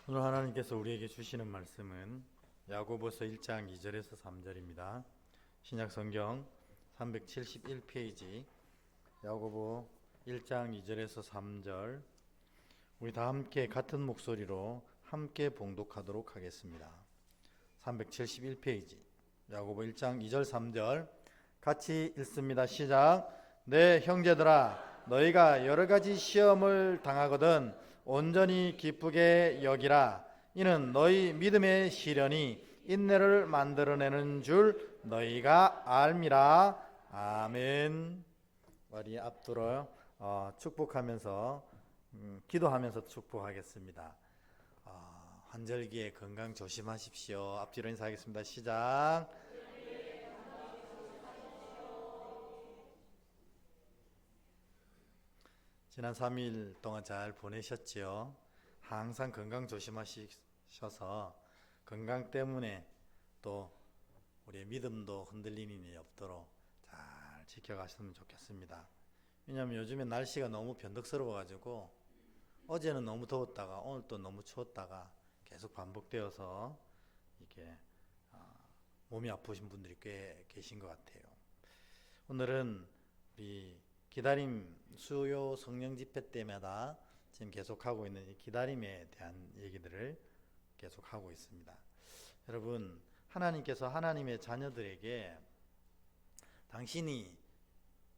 오늘 하나님께서 우리에게 주시는 말씀은 야고보서 1장 2절에서 3절입니다. 신약성경 371페이지 야고보 1장 2절에서 3절, 우리 다 함께 같은 목소리로 함께 봉독하도록 하겠습니다. 371페이지 야고보 1장 2절 3절 같이 읽습니다. 시작. 내 형제들아, 너희가 여러 가지 시험을 당하거든 온전히 기쁘게 여기라. 이는 너희 믿음의 시련이 인내를 만들어내는 줄 너희가 알미라. 아멘. 우리 앞으로 축복하면서 기도하면서 축복하겠습니다. 환절기에 건강 조심하십시오. 앞뒤로 인사하겠습니다. 시작. 지난 3일 동안 잘 보내셨지요? 항상 건강 조심하셔서 건강 때문에 또 우리의 믿음도 흔들리는 일이 없도록 잘 지켜가셨으면 좋겠습니다. 왜냐하면 요즘에 날씨가 너무 변덕스러워가지고 어제는 너무 더웠다가 오늘 또 너무 추웠다가 계속 반복되어서 이게 몸이 아프신 분들이 꽤 계신 것 같아요. 오늘은 우리 기다림 수요 성령 집회 때마다 지금 계속하고 있는 이 기다림에 대한 얘기들을 계속하고 있습니다. 여러분, 하나님께서 하나님의 자녀들에게 당신이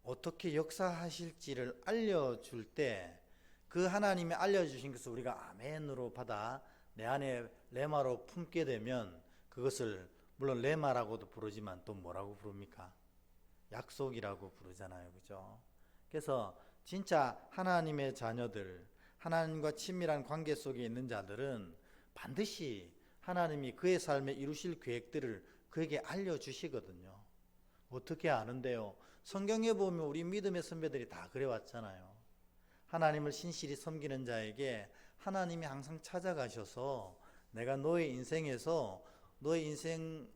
어떻게 역사하실지를 알려줄 때 그 하나님이 알려주신 것을 우리가 아멘으로 받아 내 안에 레마로 품게 되면 그것을 물론 레마라고도 부르지만 또 뭐라고 부릅니까? 약속이라고 부르잖아요. 그죠? 그래서 진짜 하나님의 자녀들, 하나님과 친밀한 관계 속에 있는 자들은 반드시 하나님이 그의 삶에 이루실 계획들을 그에게 알려주시거든요. 어떻게 아는데요? 성경에 보면 우리 믿음의 선배들이 다 그래왔잖아요. 하나님을 신실히 섬기는 자에게 하나님이 항상 찾아가셔서 내가 너의 인생에서 너의 인생을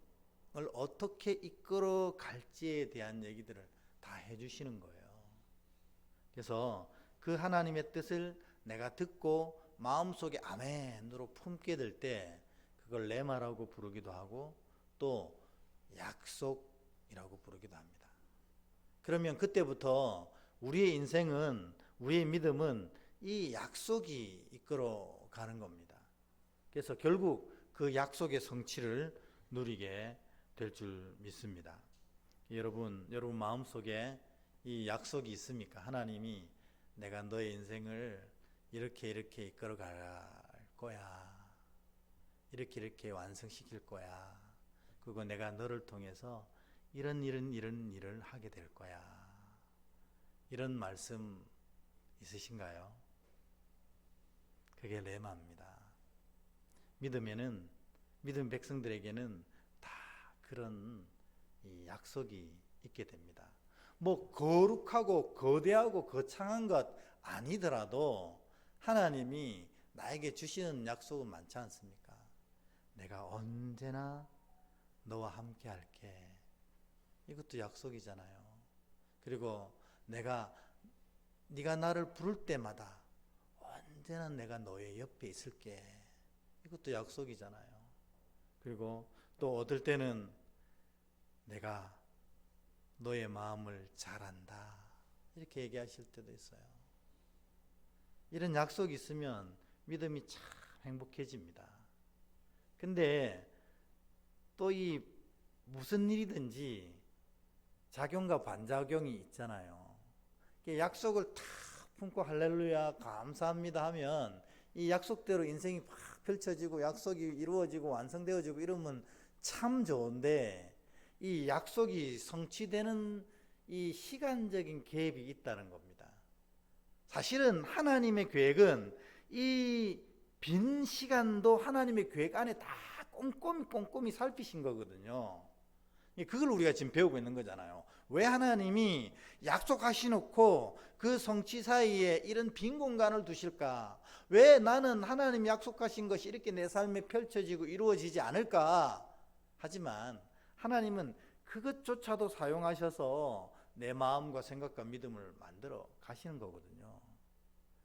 어떻게 이끌어 갈지에 대한 얘기들을 다 해주시는 거예요. 그래서 그 하나님의 뜻을 내가 듣고 마음속에 아멘으로 품게 될 때 그걸 레마라고 부르기도 하고 또 약속이라고 부르기도 합니다. 그러면 그때부터 우리의 인생은, 우리의 믿음은 이 약속이 이끌어 가는 겁니다. 그래서 결국 그 약속의 성취를 누리게 될 줄 믿습니다. 여러분 마음속에 이 약속이 있습니까? 하나님이 내가 너의 인생을 이렇게 이끌어 갈 거야. 이렇게 완성시킬 거야. 그리고 내가 너를 통해서 이런 일을 하게 될 거야. 이런 말씀 있으신가요? 그게 레마입니다. 믿음 백성들에게는 다 그런 이 약속이 있게 됩니다. 뭐 거룩하고 거대하고 거창한 것 아니더라도 하나님이 나에게 주시는 약속은 많지 않습니까? 내가 언제나 너와 함께 할게. 이것도 약속이잖아요. 그리고 네가 나를 부를 때마다 언제나 내가 너의 옆에 있을게. 이것도 약속이잖아요. 그리고 또 어떨 때는 내가 너의 마음을 잘 안다. 이렇게 얘기하실 때도 있어요. 이런 약속이 있으면 믿음이 참 행복해집니다. 근데 또 이 무슨 일이든지 작용과 반작용이 있잖아요. 약속을 탁 품고 할렐루야 감사합니다 하면 이 약속대로 인생이 막 펼쳐지고 약속이 이루어지고 완성되어지고 이러면 참 좋은데 이 약속이 성취되는 이 시간적인 갭이 있다는 겁니다. 사실은 하나님의 계획은 이 빈 시간도 하나님의 계획 안에 다 꼼꼼히 살피신 거거든요. 그걸 우리가 지금 배우고 있는 거잖아요. 왜 하나님이 약속하시놓고 그 성취 사이에 이런 빈 공간을 두실까? 왜 나는 하나님이 약속하신 것이 이렇게 내 삶에 펼쳐지고 이루어지지 않을까? 하지만 하나님은 그것조차도 사용하셔서 내 마음과 생각과 믿음을 만들어 가시는 거거든요.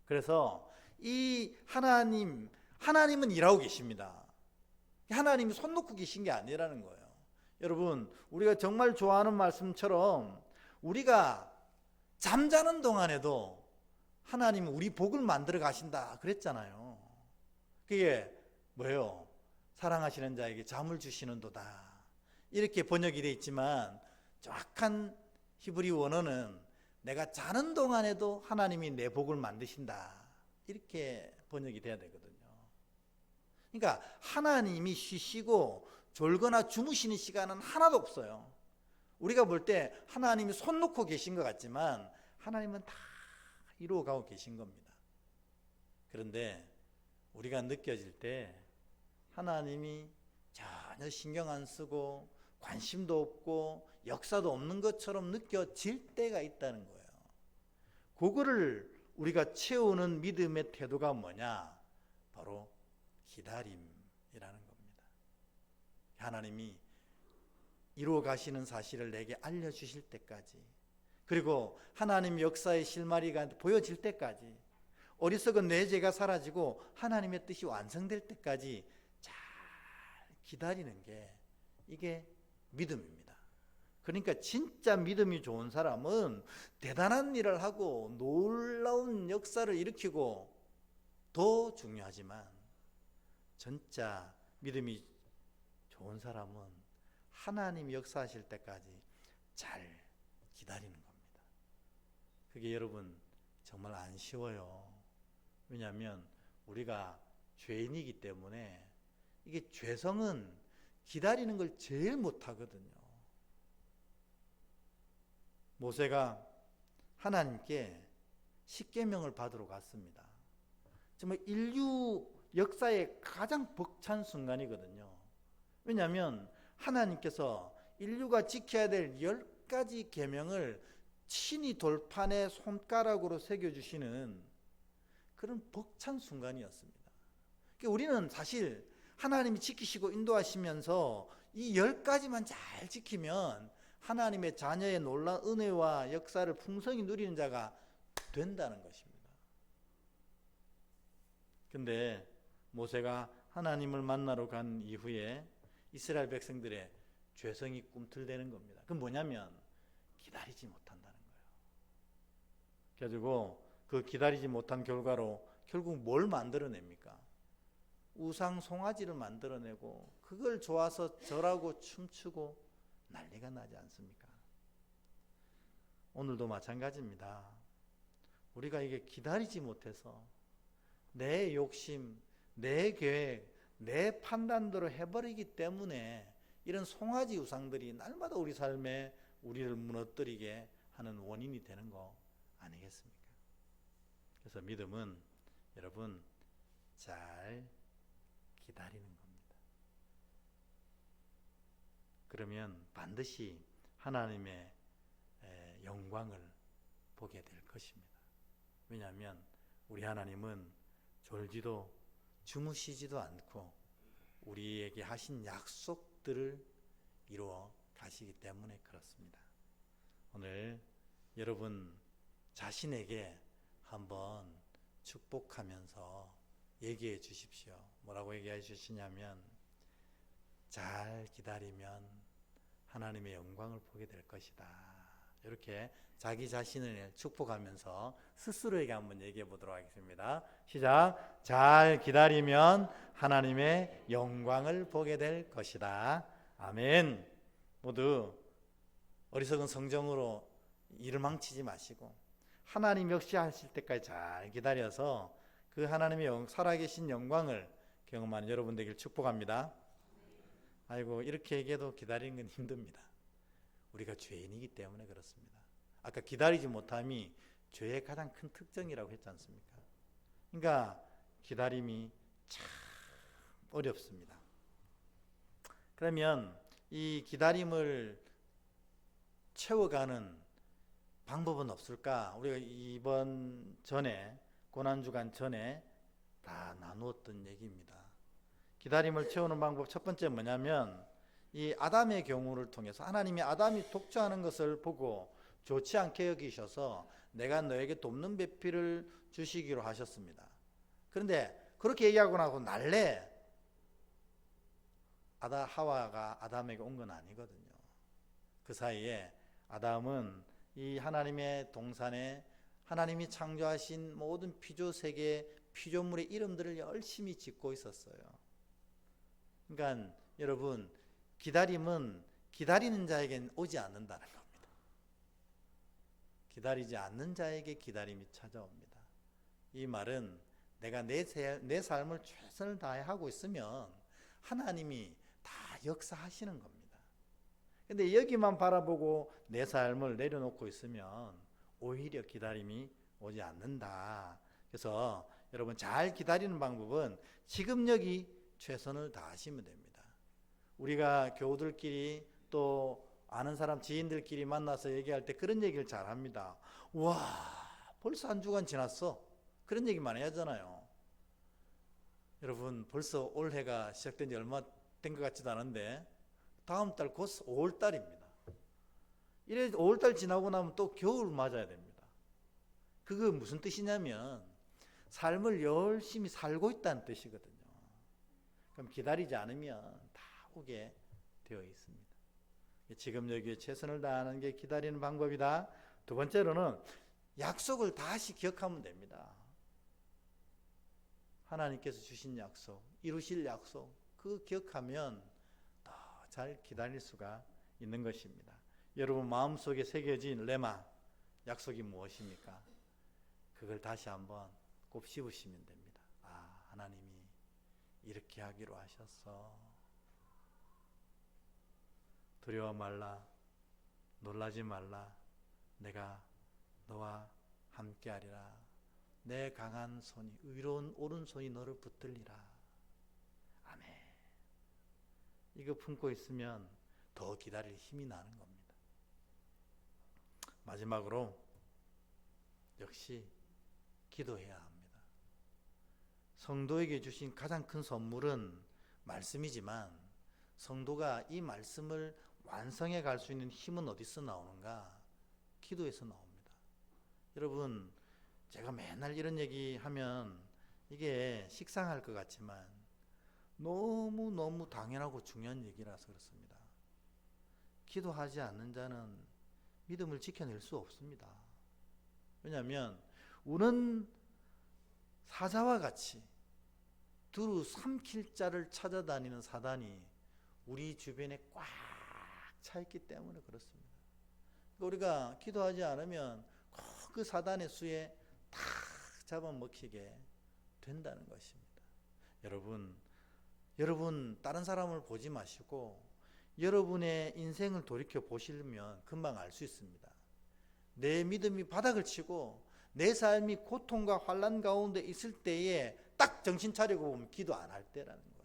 그래서 이 하나님 하나님은 일하고 계십니다. 하나님이 손 놓고 계신 게 아니라는 거예요. 여러분, 우리가 정말 좋아하는 말씀처럼 우리가 잠자는 동안에도 하나님은 우리 복을 만들어 가신다 그랬잖아요. 그게 뭐예요? 사랑하시는 자에게 잠을 주시는도다. 이렇게 번역이 되어 있지만 정확한 히브리 원어는 내가 자는 동안에도 하나님이 내 복을 만드신다. 이렇게 번역이 돼야 되거든요. 그러니까 하나님이 쉬시고 졸거나 주무시는 시간은 하나도 없어요. 우리가 볼 때 하나님이 손 놓고 계신 것 같지만 하나님은 다 이루어가고 계신 겁니다. 그런데 우리가 느껴질 때 하나님이 전혀 신경 안 쓰고 관심도 없고 역사도 없는 것처럼 느껴질 때가 있다는 거예요. 그거를 우리가 채우는 믿음의 태도가 뭐냐? 바로 기다림이라는 겁니다. 하나님이 이루어 가시는 사실을 내게 알려주실 때까지, 그리고 하나님 역사의 실마리가 보여질 때까지, 어리석은 내 죄가 사라지고 하나님의 뜻이 완성될 때까지 잘 기다리는 게 이게 믿음입니다. 그러니까 진짜 믿음이 좋은 사람은 대단한 일을 하고 놀라운 역사를 일으키고, 더 중요하지만 진짜 믿음이 좋은 사람은 하나님 역사하실 때까지 잘 기다리는 겁니다. 그게 여러분 정말 안 쉬워요. 왜냐하면 우리가 죄인이기 때문에 이게 죄성은 기다리는 걸 제일 못하거든요. 모세가 하나님께 십계명을 받으러 갔습니다. 정말 인류 역사의 가장 벅찬 순간이거든요. 왜냐하면 하나님께서 인류가 지켜야 될 10가지 계명을 친히 돌판에 손가락으로 새겨주시는 그런 벅찬 순간이었습니다. 그러니까 우리는 사실 하나님이 지키시고 인도하시면서 이 10가지만 잘 지키면 하나님의 자녀의 놀라운 은혜와 역사를 풍성히 누리는 자가 된다는 것입니다. 근데 모세가 하나님을 만나러 간 이후에 이스라엘 백성들의 죄성이 꿈틀대는 겁니다. 그건 뭐냐면 기다리지 못한다는 거예요. 그래가지고 그 기다리지 못한 결과로 결국 뭘 만들어냅니까? 우상 송아지를 만들어내고 그걸 좋아서 절하고 춤추고 난리가 나지 않습니까? 오늘도 마찬가지입니다. 우리가 이게 기다리지 못해서 내 욕심, 내 계획, 내 판단대로 해버리기 때문에 이런 송아지 우상들이 날마다 우리 삶에 우리를 무너뜨리게 하는 원인이 되는 거 아니겠습니까? 그래서 믿음은 여러분 잘 기다리는 겁니다. 그러면 반드시 하나님의 영광을 보게 될 것입니다. 왜냐하면 우리 하나님은 졸지도 주무시지도 않고 우리에게 하신 약속들을 이루어 가시기 때문에 그렇습니다. 오늘 여러분 자신에게 한번 축복하면서 얘기해 주십시오. 뭐라고 얘기해 주시냐면 잘 기다리면 하나님의 영광을 보게 될 것이다. 이렇게 자기 자신을 축복하면서 스스로에게 한번 얘기해 보도록 하겠습니다. 시작. 잘 기다리면 하나님의 영광을 보게 될 것이다. 아멘. 모두 어리석은 성정으로 일을 망치지 마시고 하나님 역시 하실 때까지 잘 기다려서 그 하나님의 살아계신 영광을 경험하는 여러분 되길 축복합니다. 아이고 이렇게 얘기해도 기다리는 건 힘듭니다. 우리가 죄인이기 때문에 그렇습니다. 아까 기다리지 못함이 죄의 가장 큰 특징이라고 했지 않습니까? 그러니까 기다림이 참 어렵습니다. 그러면 이 기다림을 채워가는 방법은 없을까? 우리가 이번 전에 고난주간 전에 다 나누었던 얘기입니다. 기다림을 채우는 방법 첫 번째 뭐냐면 이 아담의 경우를 통해서 하나님이 아담이 독주하는 것을 보고 좋지 않게 여기셔서 내가 너에게 돕는 배필을 주시기로 하셨습니다. 그런데 그렇게 얘기하고 나고 날래 하와가 아담에게 온 건 아니거든요. 그 사이에 아담은 이 하나님의 동산에 하나님이 창조하신 모든 피조세계 피조물의 이름들을 열심히 짓고 있었어요. 그러니까 여러분, 기다림은 기다리는 자에겐 오지 않는다는 겁니다. 기다리지 않는 자에게 기다림이 찾아옵니다. 이 말은 내가 내 삶을 최선을 다해 하고 있으면 하나님이 다 역사하시는 겁니다. 근데 여기만 바라보고 내 삶을 내려놓고 있으면 오히려 기다림이 오지 않는다. 그래서 여러분, 잘 기다리는 방법은 지금 여기 최선을 다하시면 됩니다. 우리가 교우들끼리 또 아는 사람 지인들끼리 만나서 얘기할 때 그런 얘기를 잘 합니다. 와, 벌써 한 주간 지났어. 그런 얘기 많이 하잖아요. 여러분, 벌써 올해가 시작된 지 얼마 된 것 같지도 않은데 다음 달 곧 5월 달입니다. 이래 5월 달 지나고 나면 또 겨울 맞아야 됩니다. 그거 무슨 뜻이냐면 삶을 열심히 살고 있다는 뜻이거든요. 그럼 기다리지 않으면 다 오게 되어 있습니다. 지금 여기에 최선을 다하는 게 기다리는 방법이다. 두 번째로는 약속을 다시 기억하면 됩니다. 하나님께서 주신 약속, 이루실 약속, 그 기억하면 더 잘 기다릴 수가 있는 것입니다. 여러분 마음속에 새겨진 레마, 약속이 무엇입니까? 그걸 다시 한번 곱씹으시면 됩니다. 아, 하나님이 이렇게 하기로 하셨어. 두려워 말라, 놀라지 말라, 내가 너와 함께하리라. 내 강한 손이, 의로운 오른손이 너를 붙들리라. 아멘. 이거 품고 있으면 더 기다릴 힘이 나는 겁니다. 마지막으로 역시 기도해야 합니다. 성도에게 주신 가장 큰 선물은 말씀이지만 성도가 이 말씀을 완성해 갈 수 있는 힘은 어디서 나오는가? 기도에서 나옵니다. 여러분, 제가 맨날 이런 얘기 하면 이게 식상할 것 같지만 너무너무 당연하고 중요한 얘기라서 그렇습니다. 기도하지 않는 자는 믿음을 지켜낼 수 없습니다. 왜냐하면 우는 사자와 같이 두루 삼킬 자를 찾아다니는 사단이 우리 주변에 꽉 차 있기 때문에 그렇습니다. 우리가 기도하지 않으면 꼭 그 사단의 수에 다 잡아먹히게 된다는 것입니다. 여러분 다른 사람을 보지 마시고 여러분의 인생을 돌이켜 보시면 금방 알 수 있습니다. 내 믿음이 바닥을 치고 내 삶이 고통과 환난 가운데 있을 때에 딱 정신 차리고 보면 기도 안 할 때라는 거예요.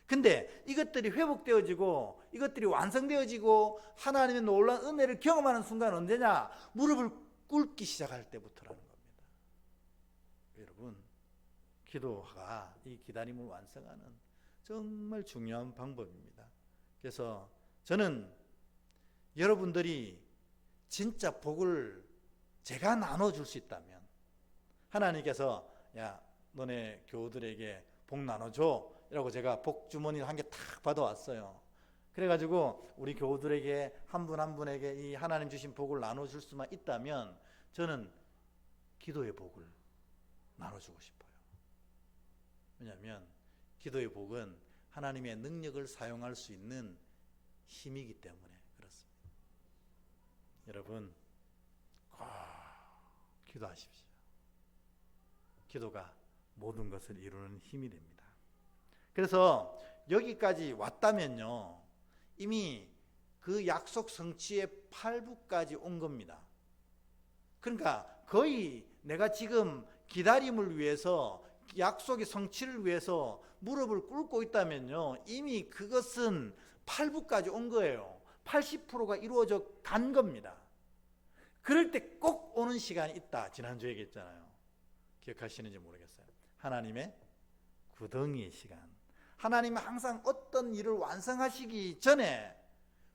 근데 이것들이 회복되어지고 이것들이 완성되어지고 하나님의 놀라운 은혜를 경험하는 순간 언제냐? 무릎을 꿇기 시작할 때부터라는 겁니다. 여러분, 기도가 이 기다림을 완성하는 정말 중요한 방법입니다. 그래서 저는 여러분들이 진짜 복을 제가 나눠줄 수 있다면 하나님께서 야, 너네 교우들에게 복 나눠줘 이라고 제가 복 주머니를 한 개 탁 받아왔어요. 그래가지고 우리 교우들에게 한 분 한 분에게 이 하나님 주신 복을 나눠줄 수만 있다면 저는 기도의 복을 나눠주고 싶어요. 왜냐하면 기도의 복은 하나님의 능력을 사용할 수 있는 힘이기 때문에 그렇습니다. 여러분 꼭 기도하십시오. 기도가 모든 것을 이루는 힘이 됩니다. 그래서 여기까지 왔다면요 이미 그 약속 성취의 8부까지 온 겁니다. 그러니까 거의 내가 지금 기다림을 위해서 약속의 성취를 위해서 무릎을 꿇고 있다면요 이미 그것은 8부까지 온 거예요. 80%가 이루어져 간 겁니다. 그럴 때 꼭 오는 시간이 있다. 지난주에 얘기했잖아요. 기억하시는지 모르겠어요. 하나님의 구덩이의 시간. 하나님은 항상 어떤 일을 완성하시기 전에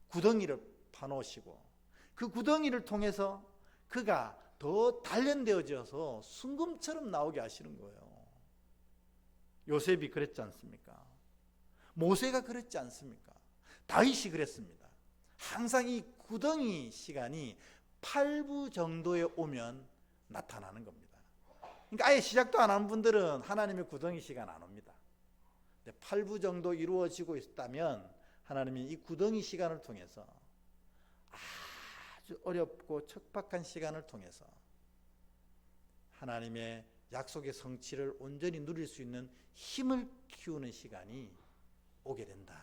구덩이를 파놓으시고 그 구덩이를 통해서 그가 더 단련되어져서 순금처럼 나오게 하시는 거예요. 요셉이 그랬지 않습니까? 모세가 그랬지 않습니까? 다윗이 그랬습니다. 항상 이 구덩이 시간이 8부 정도에 오면 나타나는 겁니다. 그러니까 아예 시작도 안 한 분들은 하나님의 구덩이 시간 안 옵니다. 8부 정도 이루어지고 있다면 하나님이 이 구덩이 시간을 통해서 아주 어렵고 척박한 시간을 통해서 하나님의 약속의 성취를 온전히 누릴 수 있는 힘을 키우는 시간이 오게 된다.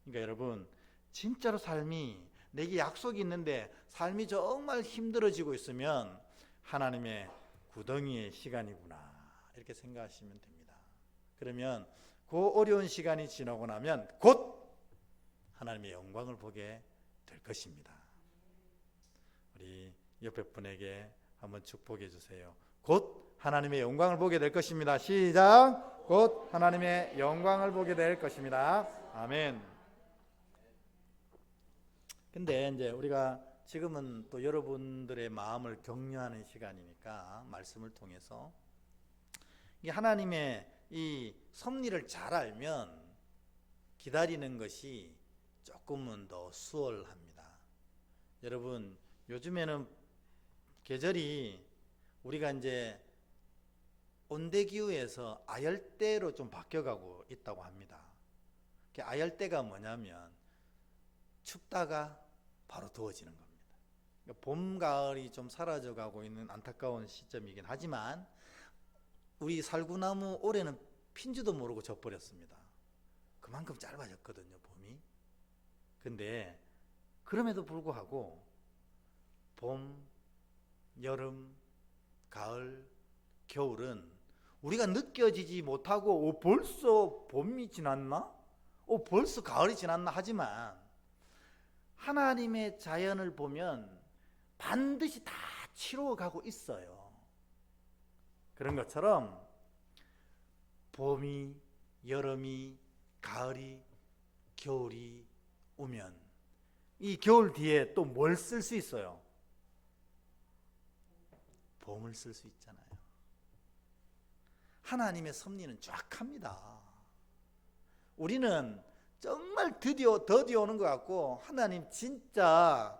그러니까 여러분, 진짜로 삶이 내게 약속이 있는데 삶이 정말 힘들어지고 있으면 하나님의 구덩이의 시간이구나, 이렇게 생각하시면 됩니다. 그러면 그 어려운 시간이 지나고 나면 곧 하나님의 영광을 보게 될 것입니다. 우리 옆에 분에게 한번 축복해 주세요. 곧 하나님의 영광을 보게 될 것입니다. 시작. 곧 하나님의 영광을 보게 될 것입니다. 아멘. 근데 이제 우리가 지금은 또 여러분들의 마음을 격려하는 시간이니까 말씀을 통해서 이 하나님의 이 섭리를 잘 알면 기다리는 것이 조금은 더 수월합니다. 여러분, 요즘에는 계절이 우리가 이제 온대기후에서 아열대로 좀 바뀌어가고 있다고 합니다. 아열대가 뭐냐면 춥다가 바로 더워지는 겁니다. 봄, 가을이 좀 사라져가고 있는 안타까운 시점이긴 하지만 우리 살구나무 올해는 핀지도 모르고 져버렸습니다. 그만큼 짧아졌거든요, 봄이. 근데 그럼에도 불구하고 봄, 여름, 가을, 겨울은 우리가 느껴지지 못하고 벌써 봄이 지났나? 벌써 가을이 지났나? 하지만 하나님의 자연을 보면 반드시 다 치러가고 있어요. 그런 것처럼 봄이, 여름이, 가을이, 겨울이 오면 이 겨울 뒤에 또 뭘 쓸 수 있어요? 봄을 쓸 수 있잖아요. 하나님의 섭리는 정확합니다. 우리는 정말 드디어 더디어 오는 것 같고 하나님 진짜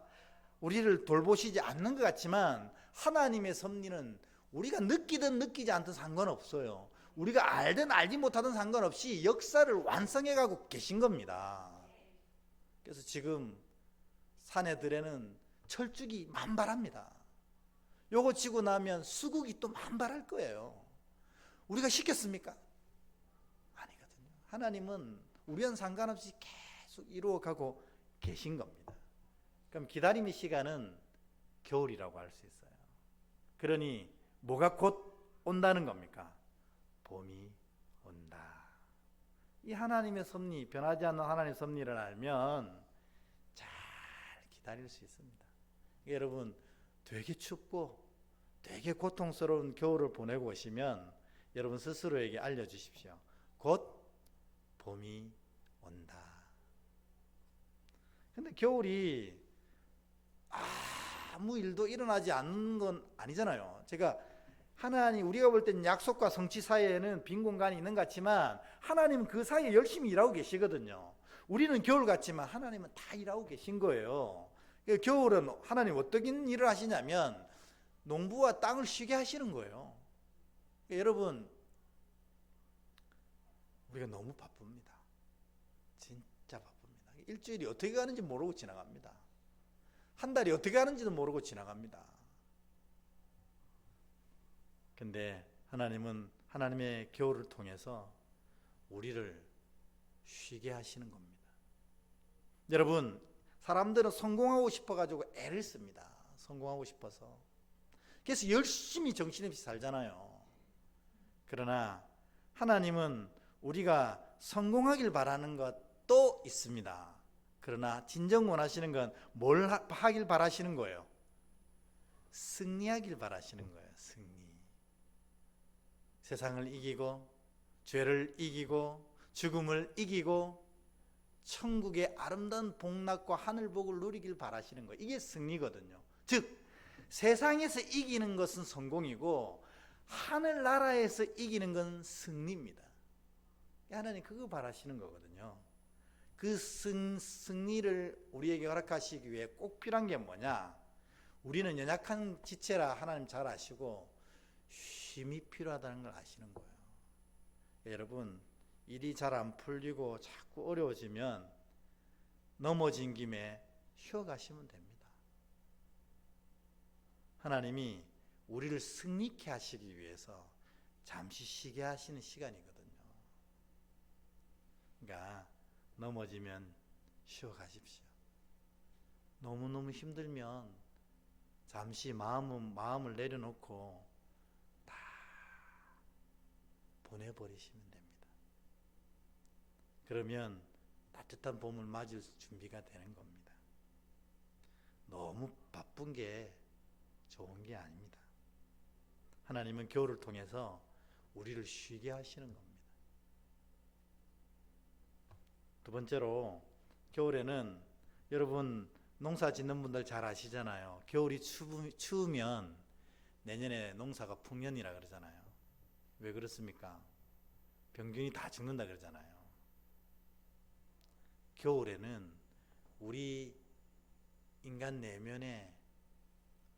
우리를 돌보시지 않는 것 같지만 하나님의 섭리는 우리가 느끼든 느끼지 않든 상관없어요. 우리가 알든 알지 못하든 상관없이 역사를 완성해 가고 계신 겁니다. 그래서 지금 사내들에는 철쭉이 만발합니다. 요거 치고 나면 수국이 또 만발할 거예요. 우리가 시켰습니까? 아니거든요. 하나님은 우리와는 상관없이 계속 이루어가고 계신 겁니다. 그럼 기다림의 시간은 겨울이라고 할 수 있어요. 그러니 뭐가 곧 온다는 겁니까? 봄이 온다. 이 하나님의 섭리, 변하지 않는 하나님의 섭리를 알면 잘 기다릴 수 있습니다. 여러분, 되게 춥고 되게 고통스러운 겨울을 보내고 오시면 여러분 스스로에게 알려주십시오. 곧 봄이 온다. 근데 겨울이 아무 일도 일어나지 않는 건 아니잖아요. 제가 하나님, 우리가 볼 때는 약속과 성취 사이에는 빈 공간이 있는 것 같지만 하나님은 그 사이에 열심히 일하고 계시거든요. 우리는 겨울 같지만 하나님은 다 일하고 계신 거예요. 겨울은 하나님 어떻게 일을 하시냐면 농부와 땅을 쉬게 하시는 거예요. 여러분, 우리가 너무 바쁩니다. 진짜 바쁩니다. 일주일이 어떻게 가는지 모르고 지나갑니다. 한 달이 어떻게 가는지도 모르고 지나갑니다. 근데 하나님은 하나님의 겨울을 통해서 우리를 쉬게 하시는 겁니다. 여러분, 사람들은 성공하고 싶어가지고 애를 씁니다. 성공하고 싶어서. 그래서 열심히 정신없이 살잖아요. 그러나 하나님은 우리가 성공하길 바라는 것도 있습니다. 그러나 진정 원하시는 건 뭘 하길 바라시는 거예요? 승리하길 바라시는 거예요. 승리. 세상을 이기고 죄를 이기고 죽음을 이기고 천국의 아름다운 복락과 하늘복을 누리길 바라시는 거예요. 이게 승리거든요. 즉 세상에서 이기는 것은 성공이고 하늘나라에서 이기는 건 승리입니다. 하나님 그거 바라시는 거거든요. 그 승리를 우리에게 허락하시기 위해 꼭 필요한 게 뭐냐? 우리는 연약한 지체라 하나님 잘 아시고 쉼이 필요하다는 걸 아시는 거예요. 여러분, 일이 잘 안 풀리고 자꾸 어려워지면 넘어진 김에 쉬어가시면 됩니다. 하나님이 우리를 승리케 하시기 위해서 잠시 쉬게 하시는 시간이거든요. 그러니까 넘어지면 쉬어가십시오. 너무너무 힘들면 잠시 마음을 내려놓고 다 보내버리시면 됩니다. 그러면 따뜻한 봄을 맞을 준비가 되는 겁니다. 너무 바쁜 게 좋은 게 아닙니다. 하나님은 겨울을 통해서 우리를 쉬게 하시는 겁니다. 두 번째로, 겨울에는 여러분 농사 짓는 분들 잘 아시잖아요. 겨울이 추우면 내년에 농사가 풍년이라 그러잖아요. 왜 그렇습니까? 병균이 다 죽는다 그러잖아요. 겨울에는 우리 인간 내면에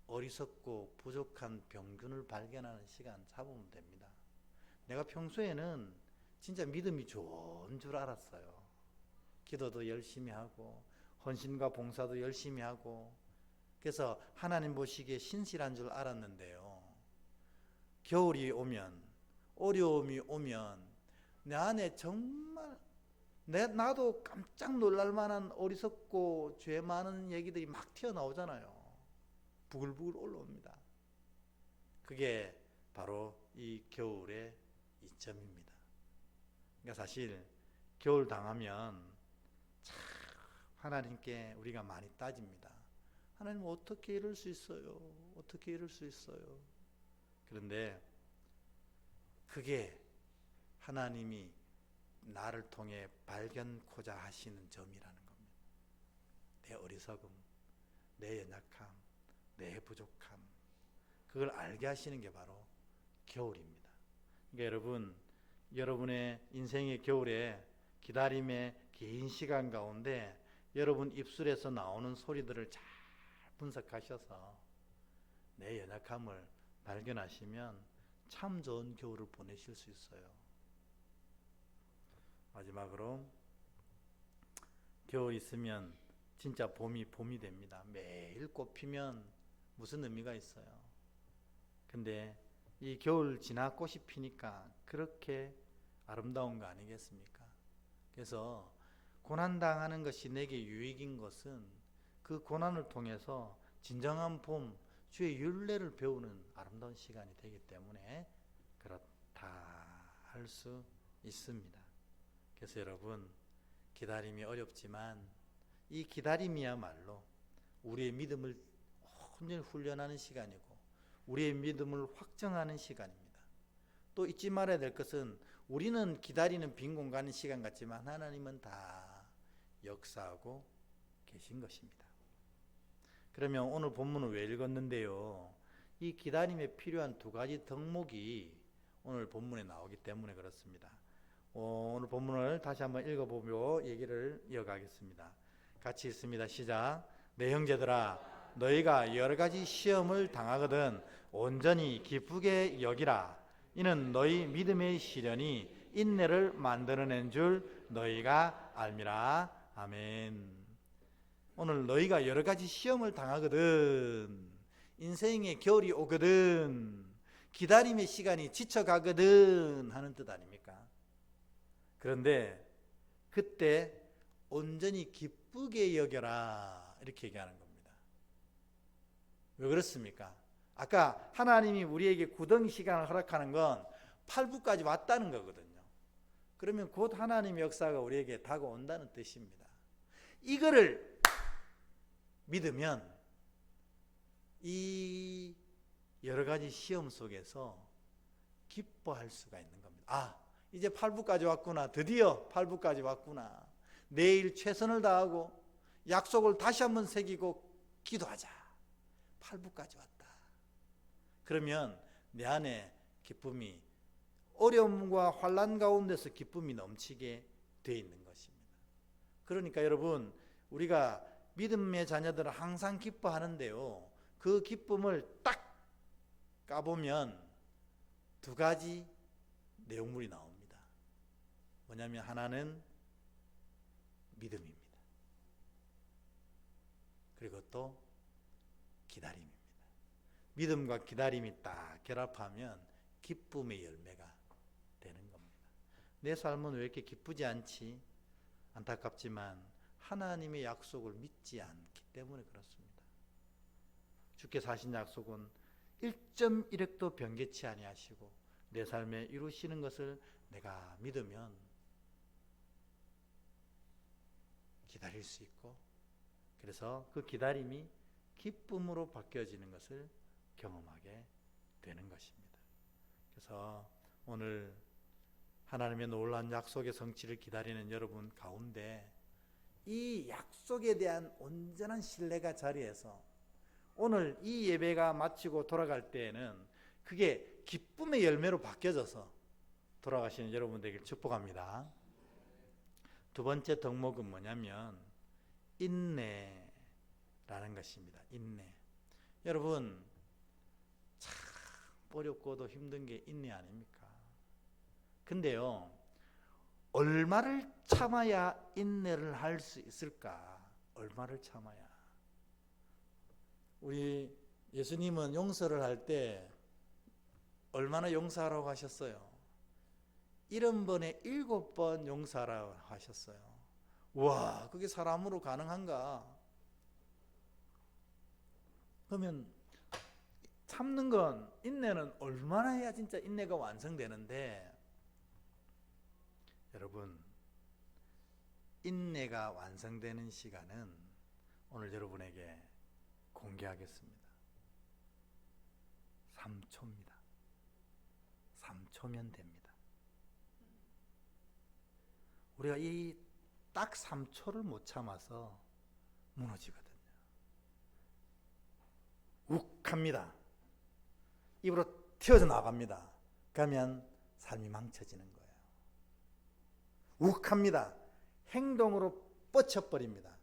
어리석고 부족한 병균을 발견하는 시간 잡으면 됩니다. 내가 평소에는 진짜 믿음이 좋은 줄 알았어요. 기도도 열심히 하고 헌신과 봉사도 열심히 하고, 그래서 하나님 보시기에 신실한 줄 알았는데요, 겨울이 오면, 어려움이 오면 내 안에 정말 나도 깜짝 놀랄 만한 어리석고 죄 많은 얘기들이 막 튀어나오잖아요. 부글부글 올라옵니다. 그게 바로 이 겨울의 이점입니다. 그러니까 사실 겨울 당하면 참 하나님께 우리가 많이 따집니다. 하나님 어떻게 이럴 수 있어요? 어떻게 이럴 수 있어요? 그런데 그게 하나님이 나를 통해 발견코자 하시는 점이라는 겁니다. 내 어리석음, 내 연약함, 내 부족함, 그걸 알게 하시는 게 바로 겨울입니다. 그러니까 여러분, 여러분의 인생의 겨울에 기다림의 긴 시간 가운데 여러분 입술에서 나오는 소리들을 잘 분석하셔서 내 연약함을 발견하시면 참 좋은 겨울을 보내실 수 있어요. 마지막으로, 겨울 있으면 진짜 봄이 됩니다. 매일 꽃 피면 무슨 의미가 있어요? 근데 이 겨울 지나 꽃이 피니까 그렇게 아름다운 거 아니겠습니까? 그래서 고난당하는 것이 내게 유익인 것은 그 고난을 통해서 진정한 봄, 주의 율례를 배우는 아름다운 시간이 되기 때문에 그렇다 할 수 있습니다. 그래서 여러분, 기다림이 어렵지만 이 기다림이야말로 우리의 믿음을 온전히 훈련하는 시간이고 우리의 믿음을 확정하는 시간입니다. 또 잊지 말아야 될 것은, 우리는 기다리는 빈 공간인 시간 같지만 하나님은 다 역사하고 계신 것입니다. 그러면 오늘 본문을 왜 읽었는데요? 이 기다림에 필요한 두 가지 덕목이 오늘 본문에 나오기 때문에 그렇습니다. 오늘 본문을 다시 한번 읽어보며 얘기를 이어가겠습니다. 같이 읽습니다. 시작. 내 형제들아, 너희가 여러 가지 시험을 당하거든 온전히 기쁘게 여기라. 이는 너희 믿음의 시련이 인내를 만들어낸 줄 너희가 알미라. 아멘. 오늘 너희가 여러 가지 시험을 당하거든, 인생의 겨울이 오거든, 기다림의 시간이 지쳐가거든 하는 뜻 아닙니까? 그런데 그때 온전히 기쁘게 여겨라 이렇게 얘기하는 겁니다. 왜 그렇습니까? 아까 하나님이 우리에게 구덩이 시간을 허락하는 건 8부까지 왔다는 거거든요. 그러면 곧 하나님의 역사가 우리에게 다가온다는 뜻입니다. 이거를 믿으면 이 여러 가지 시험 속에서 기뻐할 수가 있는 겁니다. 아, 이제 8부까지 왔구나. 드디어 8부까지 왔구나. 내일 최선을 다하고 약속을 다시 한번 새기고 기도하자. 8부까지 왔다. 그러면 내 안에 기쁨이 어려움과 환난 가운데서 기쁨이 넘치게 돼 있는 것입니다. 그러니까 여러분, 우리가 믿음의 자녀들은 항상 기뻐하는데요, 그 기쁨을 딱 까보면 두 가지 내용물이 나옵니다. 뭐냐면 하나는 믿음입니다. 그리고 또 기다림입니다. 믿음과 기다림이 딱 결합하면 기쁨의 열매가 되는 겁니다. 내 삶은 왜 이렇게 기쁘지 않지? 안타깝지만 하나님의 약속을 믿지 않기 때문에 그렇습니다. 주께서 하신 약속은 1.1획도 변개치 아니하시고 내 삶에 이루시는 것을 내가 믿으면 기다릴 수 있고, 그래서 그 기다림이 기쁨으로 바뀌어지는 것을 경험하게 되는 것입니다. 그래서 오늘 하나님의 놀라운 약속의 성취를 기다리는 여러분 가운데 이 약속에 대한 온전한 신뢰가 자리해서 오늘 이 예배가 마치고 돌아갈 때에는 그게 기쁨의 열매로 바뀌어져서 돌아가시는 여러분 되길 축복합니다. 두 번째 덕목은 뭐냐면 인내라는 것입니다. 인내. 여러분, 참 어렵고도 힘든 게 인내 아닙니까? 근데요, 얼마를 참아야 인내를 할 수 있을까? 얼마를 참아야? 우리 예수님은 용서를 할 때 얼마나 용서하라고 하셨어요? 70번에 7번 용서하라고 하셨어요. 와, 그게 사람으로 가능한가? 그러면 참는 건, 인내는 얼마나 해야 진짜 인내가 완성되는데, 여러분, 인내가 완성되는 시간은 오늘 여러분에게 공개하겠습니다. 3초입니다. 3초면 됩니다. 우리가 이 딱 3초를 못 참아서 무너지거든요. 욱합니다. 입으로 튀어져 나갑니다. 그러면 삶이 망쳐지는 거예요. 욱합니다. 행동으로 뻗쳐버립니다.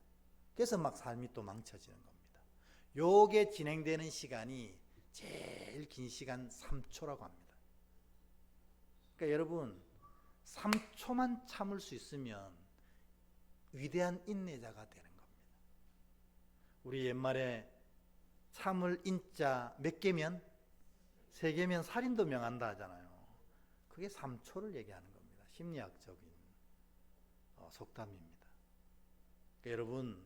그래서 막 삶이 또 망쳐지는 겁니다. 요게 진행되는 시간이 제일 긴 시간 3초라고 합니다. 그러니까 여러분, 3초만 참을 수 있으면 위대한 인내자가 되는 겁니다. 우리 옛말에 참을 인자 몇 개면? 3개면 살인도 명한다 하잖아요. 그게 3초를 얘기하는 겁니다. 심리학적인 속담입니다. 그러니까 여러분,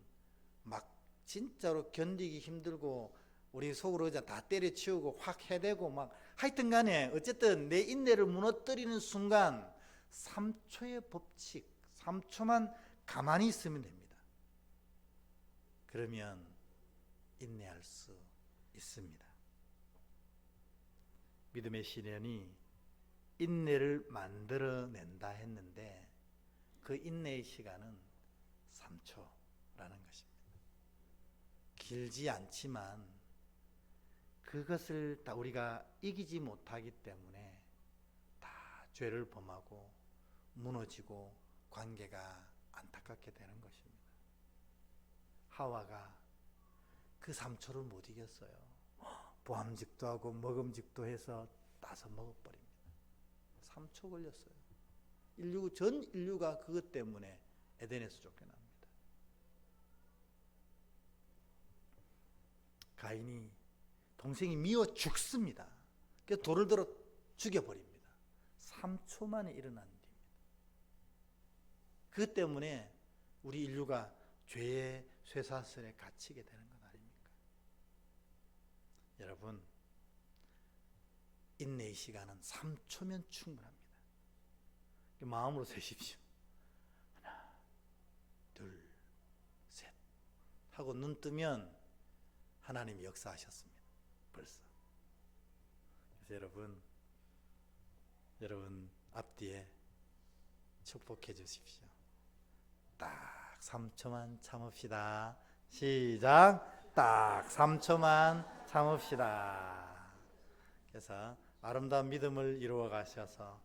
막 진짜로 견디기 힘들고 우리 속으로 다 때려치우고 확 해대고 막 하여튼 간에 어쨌든 내 인내를 무너뜨리는 순간 3초의 법칙, 3초만 가만히 있으면 됩니다. 그러면 인내할 수 있습니다. 믿음의 시련이 인내를 만들어낸다 했는데 그 인내의 시간은 3초라는 것입니다. 길지 않지만 그것을 다 우리가 이기지 못하기 때문에 다 죄를 범하고 무너지고 관계가 안타깝게 되는 것입니다. 하와가 그 3초를 못 이겼어요. 보암직도 하고 먹음직도 해서 따서 먹어버립니다. 3초 걸렸어요. 전 인류가 그것 때문에 에덴에서 쫓겨납니다. 가인이 동생이 미워 죽습니다. 그래서 돌을 들어 죽여버립니다. 3초 만에 일어난 일입니다. 그 때문에 우리 인류가 죄의 쇠사슬에 갇히게 되는 것 아닙니까? 여러분, 인내의 시간은 3초면 충분합니다. 마음으로 세십시오. 하나, 둘, 셋 하고 눈 뜨면 하나님이 역사하셨습니다. 벌써. 그래서 여러분 앞뒤에 축복해 주십시오. 딱 3초만 참읍시다. 시작. 딱 3초만 참읍시다. 그래서 아름다운 믿음을 이루어 가셔서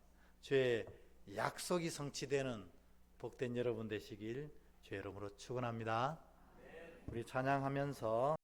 주의 약속이 성취되는 복된 여러분 되시길 주의 이름으로 축원합니다. 우리 찬양하면서